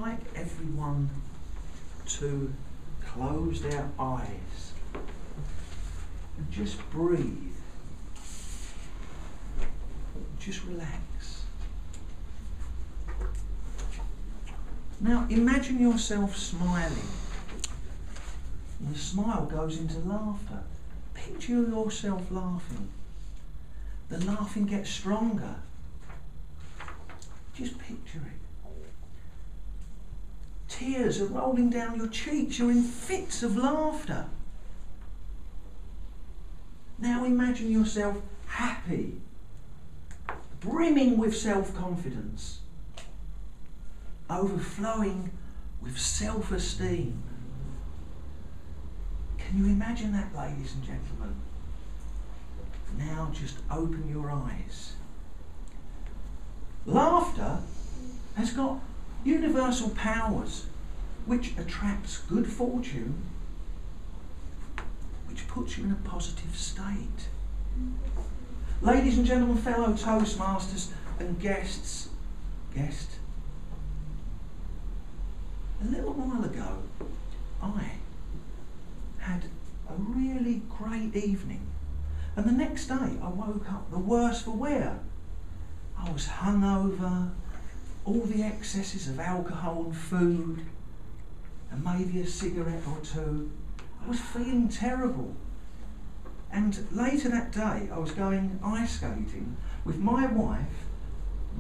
like everyone to close their eyes and just breathe. Just relax. Now imagine yourself smiling. And the smile goes into laughter. Picture yourself laughing. The laughing gets stronger. Just picture it. Tears are rolling down your cheeks. You're in fits of laughter. Now imagine yourself happy, brimming with self-confidence, overflowing with self-esteem. Can you imagine that, ladies and gentlemen? Now just open your eyes. Laughter has got universal powers which attracts good fortune, which puts you in a positive state. Ladies and gentlemen, fellow Toastmasters and guests, a little while ago I had a really great evening, and the next day I woke up the worse for wear. I was hungover, all the excesses of alcohol and food, and maybe a cigarette or two. I was feeling terrible. And later that day I was going ice skating with my wife,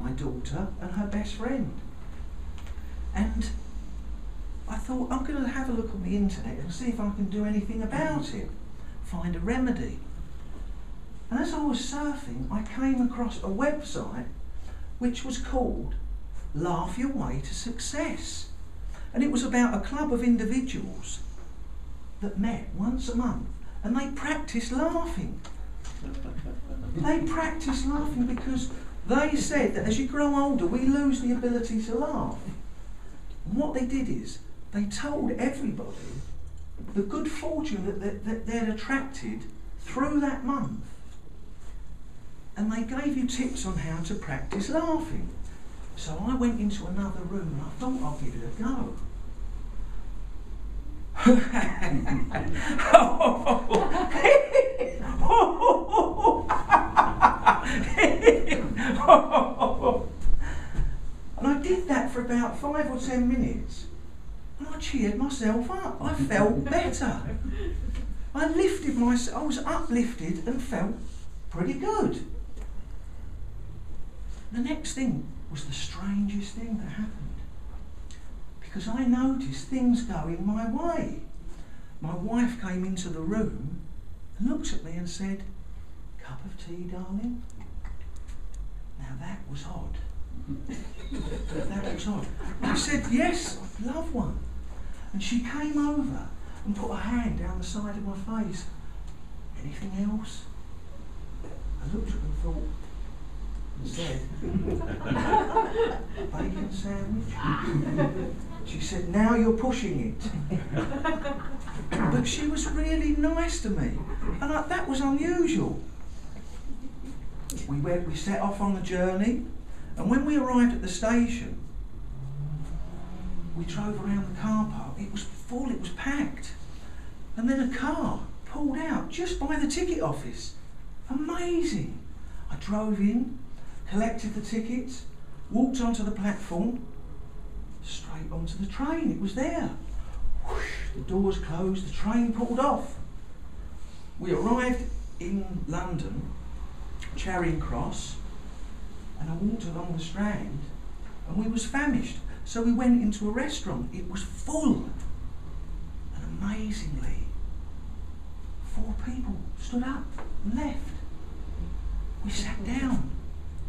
my daughter and her best friend. And I thought, I'm going to have a look on the internet and see if I can do anything about it, find a remedy. And as I was surfing, I came across a website which was called Laugh Your Way to Success. And it was about a club of individuals that met once a month and they practiced laughing. They practiced laughing because they said that as you grow older we lose the ability to laugh. And what they did is they told everybody the good fortune that they'd attracted through that month. And they gave you tips on how to practice laughing. So I went into another room and I thought I'll give it a go. And I did that for about 5 or 10 minutes. And I cheered myself up. I felt better. I lifted myself. I was uplifted and felt pretty good. The next thing was the strangest thing that happened, because I noticed things going my way. My wife came into the room and looked at me and said, "Cup of tea, darling?" Now that was odd. That was odd. I said, "Yes, I'd love one." And she came over and put her hand down the side of my face. "Anything else?" I looked at her and thought, and said, "Bacon sandwich?" She said, "Now you're pushing it." But she was really nice to me, and that was unusual. We set off on the journey, and when we arrived at the station, we drove around the car park. It was full, it was packed. And then a car pulled out just by the ticket office. Amazing. I drove in, collected the tickets, walked onto the platform, straight onto the train. It was there. Whoosh, the doors closed, the train pulled off. We arrived in London, Charing Cross, and I walked along the Strand, and we was famished. So we went into a restaurant. It was full. And amazingly, 4 people stood up and left. We sat down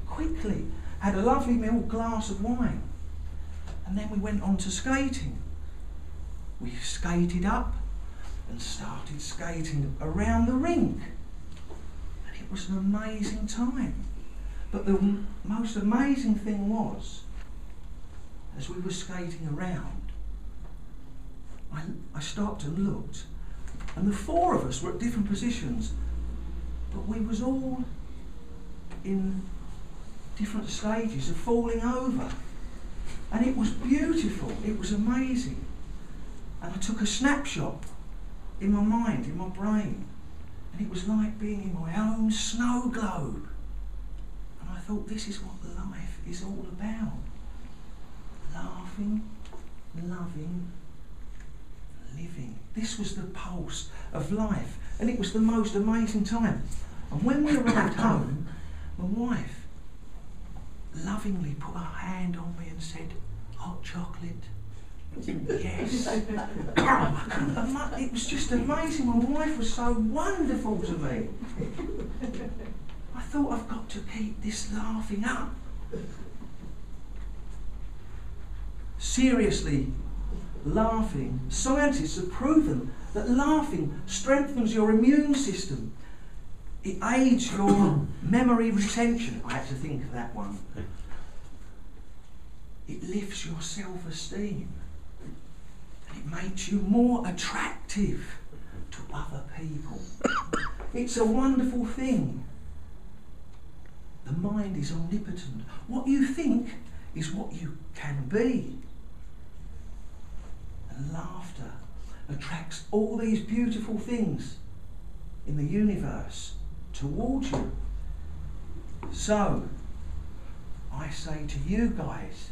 quickly, had a lovely little glass of wine, and then we went on to skating. We skated up and started skating around the rink, and it was an amazing time. But the most amazing thing was, as we were skating around, I stopped and looked, and the 4 of us were at different positions, but we was all in different stages of falling over. And it was beautiful, it was amazing. And I took a snapshot in my mind, in my brain, and it was like being in my own snow globe. And I thought, this is what life is all about. Laughing, loving, living. This was the pulse of life, and it was the most amazing time. And when we arrived home, my wife lovingly put her hand on me and said, "Hot chocolate?" Yes. It was just amazing. My wife was so wonderful to me. I thought, I've got to keep this laughing up. Seriously, laughing. Scientists have proven that laughing strengthens your immune system. It aids your memory retention. I had to think of that one. It lifts your self-esteem. And it makes you more attractive to other people. It's a wonderful thing. The mind is omnipotent. What you think is what you can be. And laughter attracts all these beautiful things in the universe towards you. So, I say to you guys,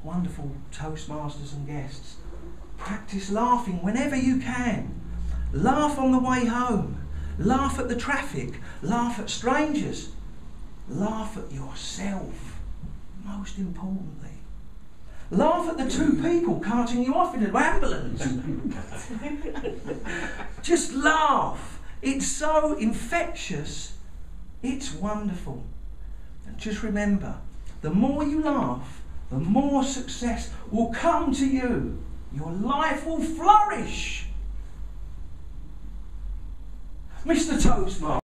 wonderful Toastmasters and guests, practice laughing whenever you can. Laugh on the way home. Laugh at the traffic. Laugh at strangers. Laugh at yourself, most importantly. Laugh at the two people carting you off in an ambulance. Just laugh. It's so infectious. It's wonderful. And just remember, the more you laugh, the more success will come to you. Your life will flourish. Mr. Toastmaster.